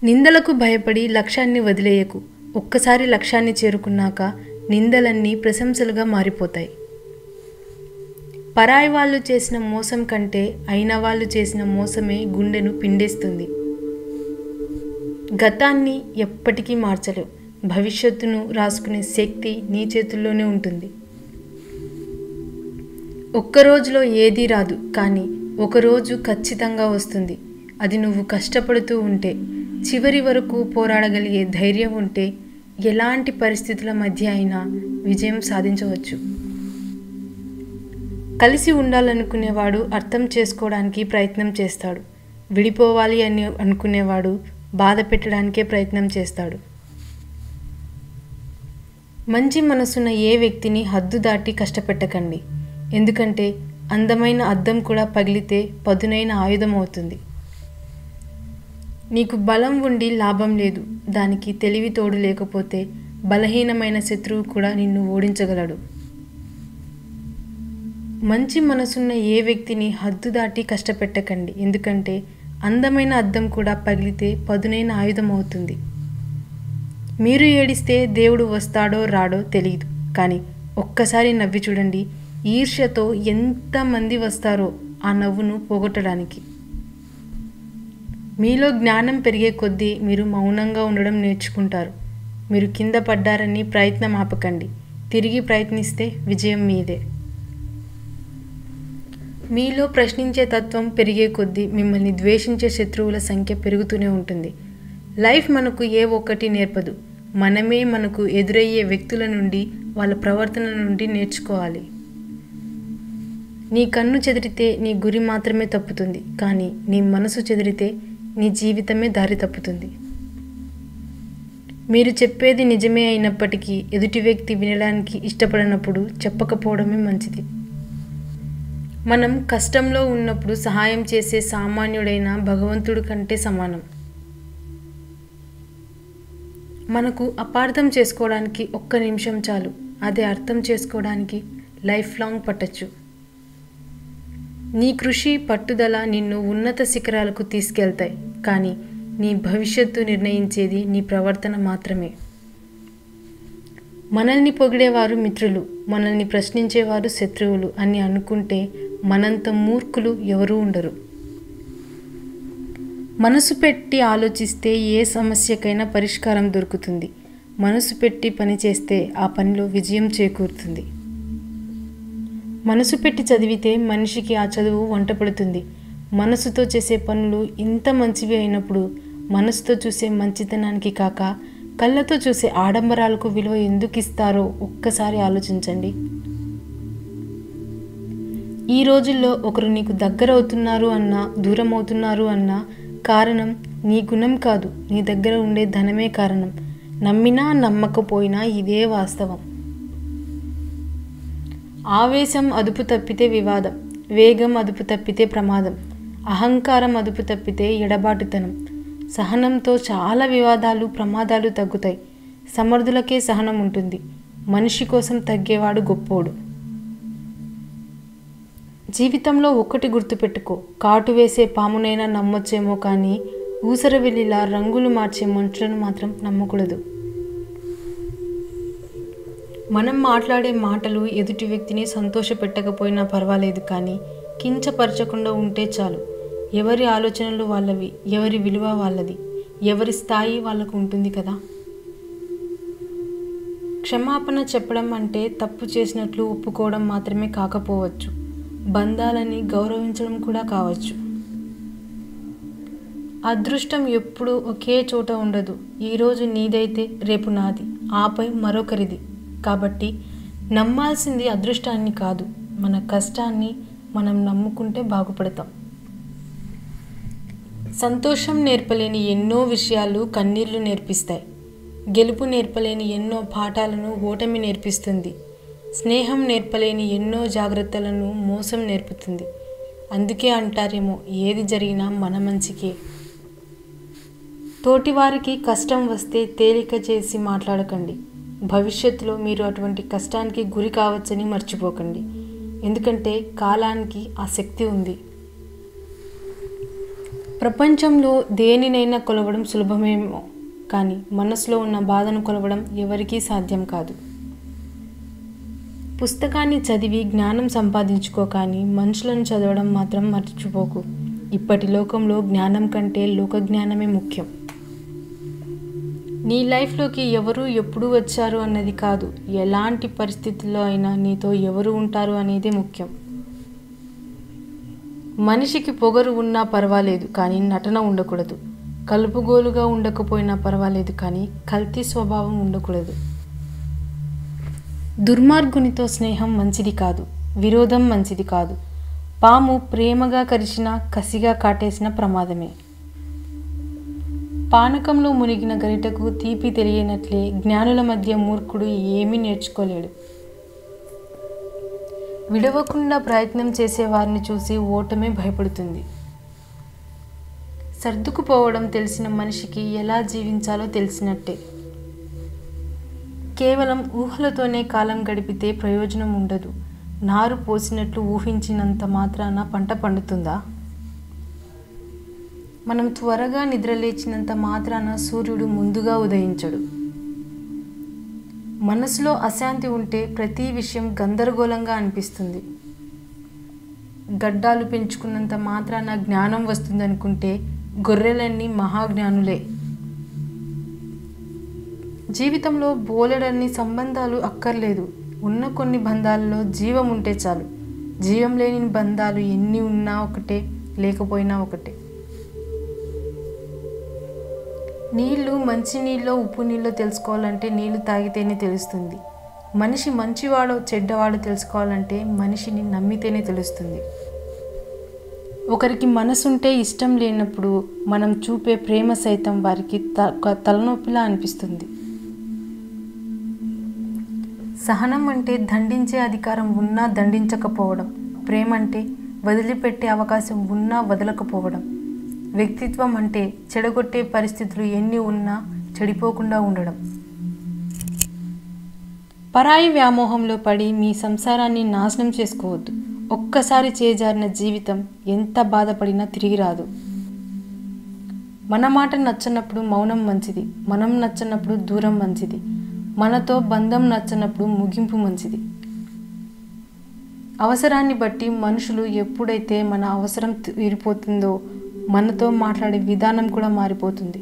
నిందలకు భయపడి లక్ష్యాన్ని వదిలేయకు. ఒక్కసారి లక్ష్యాన్ని చేరుకున్నాక నిందలన్నీ ప్రశంసలుగా మారిపోతాయి. పరాయి వాళ్ళు చేసిన మోసం కంటే అయిన వాళ్ళు చేసిన మోసమే గుండెను పిండేస్తుంది. గతాన్ని ఎప్పటికీ మార్చలేవు. భవిష్యత్తును రాసుకునే శక్తి నీ చేతుల్లోనే ఉంటుంది. ఒక్కరోజులో ఏదీ రాదు, కానీ ఒకరోజు ఖచ్చితంగా వస్తుంది. అది నువ్వు కష్టపడుతూ ఉంటే, చివరి వరకు పోరాడగలిగే ధైర్యం ఉంటే ఎలాంటి పరిస్థితుల మధ్య అయినా విజయం సాధించవచ్చు. కలిసి ఉండాలనుకునేవాడు అర్థం చేసుకోవడానికి ప్రయత్నం చేస్తాడు. విడిపోవాలి అని అనుకునేవాడు బాధ పెట్టడానికే ప్రయత్నం చేస్తాడు. మంచి మనసున్న ఏ వ్యక్తిని హద్దు దాటి కష్టపెట్టకండి. ఎందుకంటే అందమైన అద్దం కూడా పగిలితే పదునైన ఆయుధం అవుతుంది. నీకు బలం ఉండి లాభం లేదు. దానికి తెలివి తోడు లేకపోతే బలహీనమైన శత్రువు కూడా నిన్ను ఓడించగలడు. మంచి మనసున్న ఏ వ్యక్తిని హద్దు దాటి కష్టపెట్టకండి. ఎందుకంటే అందమైన అద్దం కూడా పగిలితే పదునైన ఆయుధం అవుతుంది. మీరు ఏడిస్తే దేవుడు వస్తాడో రాడో తెలియదు, కానీ ఒక్కసారి నవ్వి చూడండి. ఈర్ష్యతో ఎంతమంది వస్తారో ఆ నవ్వును పోగొట్టడానికి. మీలో జ్ఞానం పెరిగే కొద్దీ మీరు మౌనంగా ఉండడం నేర్చుకుంటారు. మీరు కింద పడ్డారని ప్రయత్నం ఆపకండి. తిరిగి ప్రయత్నిస్తే విజయం మీదే. మీలో ప్రశ్నించే తత్వం పెరిగే కొద్దీ మిమ్మల్ని ద్వేషించే శత్రువుల సంఖ్య పెరుగుతూనే ఉంటుంది. లైఫ్ మనకు ఏ ఒక్కటి నేర్పదు. మనమే మనకు ఎదురయ్యే వ్యక్తుల నుండి, వాళ్ళ ప్రవర్తన నుండి నేర్చుకోవాలి. నీ కన్ను చెదిరితే నీ గురి మాత్రమే తప్పుతుంది, కానీ నీ మనసు చెదిరితే నీ జీవితమే దారి తప్పుతుంది. మీరు చెప్పేది నిజమే అయినప్పటికీ ఎదుటి వ్యక్తి వినడానికి ఇష్టపడనప్పుడు చెప్పకపోవడమే మంచిది. మనం కష్టంలో ఉన్నప్పుడు సహాయం చేసే సామాన్యుడైన భగవంతుడి కంటే సమానం. మనకు అపార్థం చేసుకోవడానికి ఒక్క నిమిషం చాలు. అదే అర్థం చేసుకోవడానికి లైఫ్ లాంగ్ పట్టచ్చు. నీ కృషి, పట్టుదల నిన్ను ఉన్నత శిఖరాలకు తీసుకెళ్తాయి, కానీ నీ భవిష్యత్తు నిర్ణయించేది నీ ప్రవర్తన మాత్రమే. మనల్ని పొగిడేవారు మిత్రులు, మనల్ని ప్రశ్నించేవారు శత్రువులు అని అనుకుంటే మనంత మూర్ఖులు ఎవరూ ఉండరు. మనసు పెట్టి ఆలోచిస్తే ఏ సమస్యకైనా పరిష్కారం దొరుకుతుంది. మనసు పెట్టి పని చేస్తే ఆ పనిలో విజయం చేకూరుతుంది. మనసు పెట్టి చదివితే మనిషికి ఆ చదువు వంట పడుతుంది. మనసుతో చేసే పనులు ఇంత మంచివి అయినప్పుడు మనసుతో చూసే మంచితనానికి కాక కళ్ళతో చూసే ఆడంబరాలకు విలువ ఎందుకు ఇస్తారో ఒక్కసారి ఆలోచించండి. ఈ రోజుల్లో ఒకరు నీకు దగ్గర అవుతున్నారు అన్నా, దూరం అవుతున్నారు అన్నా కారణం నీ గుణం కాదు, నీ దగ్గర ఉండే ధనమే కారణం. నమ్మినా నమ్మకపోయినా ఇదే వాస్తవం. ఆవేశం అదుపు తప్పితే వివాదం, వేగం అదుపు తప్పితే ప్రమాదం, అహంకారం అదుపు తప్పితే ఎడబాటుతనం. సహనంతో చాలా వివాదాలు, ప్రమాదాలు తగ్గుతాయి. సమర్థులకే సహనం ఉంటుంది. మనిషి కోసం తగ్గేవాడు గొప్పోడు. జీవితంలో ఒక్కటి గుర్తుపెట్టుకో, కాటు వేసే పామునైనా నమ్మొచ్చేమో కానీ ఊసరవెల్లిలా రంగులు మార్చే మనుషులను మాత్రం నమ్మకూడదు. మనం మాట్లాడే మాటలు ఎదుటి వ్యక్తిని సంతోషపెట్టకపోయినా పర్వాలేదు, కానీ కించపరచకుండా ఉంటే చాలు. ఎవరి ఆలోచనలు వాళ్ళవి, ఎవరి విలువ వాళ్ళది, ఎవరి స్థాయి వాళ్ళకు ఉంటుంది కదా. క్షమాపణ చెప్పడం అంటే తప్పు చేసినట్లు ఒప్పుకోవడం మాత్రమే కాకపోవచ్చు, బంధాలని గౌరవించడం కూడా కావచ్చు. అదృష్టం ఎప్పుడూ ఒకే చోట ఉండదు. ఈరోజు నీదైతే రేపు నాది, ఆపై మరొకరిది. కాబట్టి నమ్మాల్సింది అదృష్టాన్ని కాదు, మన కష్టాన్ని. మనం నమ్ముకుంటే బాగుపడతాం. సంతోషం నేర్పలేని ఎన్నో విషయాలు కన్నీళ్లు నేర్పిస్తాయి. గెలుపు నేర్పలేని ఎన్నో పాఠాలను ఓటమి నేర్పిస్తుంది. స్నేహం నేర్పలేని ఎన్నో జాగ్రత్తలను మోసం నేర్పుతుంది. అందుకే అంటారేమో, ఏది జరిగినా మన మంచికే. తోటివారికి కష్టం వస్తే తేలిక చేసి మాట్లాడకండి. భవిష్యత్తులో మీరు అటువంటి కష్టానికి గురి కావచ్చని మర్చిపోకండి. ఎందుకంటే కాలానికి ఆ శక్తి ఉంది. ప్రపంచంలో దేనినైనా కొలవడం సులభమేమో, కానీ మనసులో ఉన్న బాధను కొలవడం ఎవరికీ సాధ్యం కాదు. పుస్తకాన్ని చదివి జ్ఞానం సంపాదించుకో, కానీ మనుషులను చదవడం మాత్రం మర్చిపోకు. ఇప్పటి లోకంలో జ్ఞానం కంటే లోకజ్ఞానమే ముఖ్యం. నీ లైఫ్లోకి ఎవరు ఎప్పుడు వచ్చారు అన్నది కాదు, ఎలాంటి పరిస్థితుల్లో అయినా నీతో ఎవరు ఉంటారు అనేది ముఖ్యం. మనిషికి పొగరు ఉన్నా పర్వాలేదు, కానీ నటన ఉండకూడదు. కలుపుగోలుగా ఉండకపోయినా పర్వాలేదు, కానీ కల్తీ స్వభావం ఉండకూడదు. దుర్మార్గునితో స్నేహం మంచిది కాదు, విరోధం మంచిది కాదు. పాము ప్రేమగా కరిచినా కసిగా కాటేసిన ప్రమాదమే. పానకంలో మునిగిన గరిటకు తీపి తెలియనట్లే జ్ఞానుల మధ్య మూర్ఖుడు ఏమీ నేర్చుకోలేడు. విడవకుండా ప్రయత్నం చేసేవారిని చూసి ఓటమే భయపడుతుంది. సర్దుకుపోవడం తెలిసిన మనిషికి ఎలా జీవించాలో తెలిసినట్టే. కేవలం ఊహలతోనే కాలం గడిపితే ప్రయోజనం ఉండదు. నారు పోసినట్లు ఊహించినంత మాత్రాన పంట పండుతుందా? మనం త్వరగా నిద్రలేచినంత మాత్రాన సూర్యుడు ముందుగా ఉదయించడు. మనసులో అశాంతి ఉంటే ప్రతి విషయం గందరగోళంగా అనిపిస్తుంది. గడ్డాలు పెంచుకున్నంత మాత్రాన జ్ఞానం వస్తుందనుకుంటే గొర్రెలన్నీ మహాజ్ఞానులే. జీవితంలో బోలెడన్ని సంబంధాలు అక్కర్లేదు, ఉన్న కొన్ని బంధాలలో జీవం ఉంటే చాలు. జీవం లేని బంధాలు ఎన్ని ఉన్నా ఒకటే, లేకపోయినా ఒకటే. నీళ్ళు మంచి నీళ్ళో ఉప్పు నీళ్ళో తెలుసుకోవాలంటే నీళ్లు తాగితేనే తెలుస్తుంది. మనిషి మంచివాడో చెడ్డవాడో తెలుసుకోవాలంటే మనిషిని నమ్మితేనే తెలుస్తుంది. ఒకరికి మనసుంటే ఇష్టం లేనప్పుడు మనం చూపే ప్రేమ సైతం వారికి తలనొప్పిలా అనిపిస్తుంది. సహనం అంటే దండించే అధికారం ఉన్నా దండించకపోవడం. ప్రేమ అంటే వదిలిపెట్టే అవకాశం ఉన్నా వదలకపోవడం. వ్యక్తిత్వం అంటే చెడగొట్టే పరిస్థితులు ఎన్ని ఉన్నా చెడిపోకుండా ఉండడం. పరాయి వ్యామోహంలో పడి మీ సంసారాన్ని నాశనం చేసుకోవద్దు. ఒక్కసారి చేజారిన జీవితం ఎంత బాధపడినా తిరిగి రాదు. మన మాట నచ్చనప్పుడు మౌనం మంచిది, మనం నచ్చనప్పుడు దూరం మంచిది, మనతో బంధం నచ్చనప్పుడు ముగింపు మంచిది. అవసరాన్ని బట్టి మనుషులు ఎప్పుడైతే మన అవసరం తీరిపోతుందో మనతో మాట్లాడే విధానం కూడా మారిపోతుంది.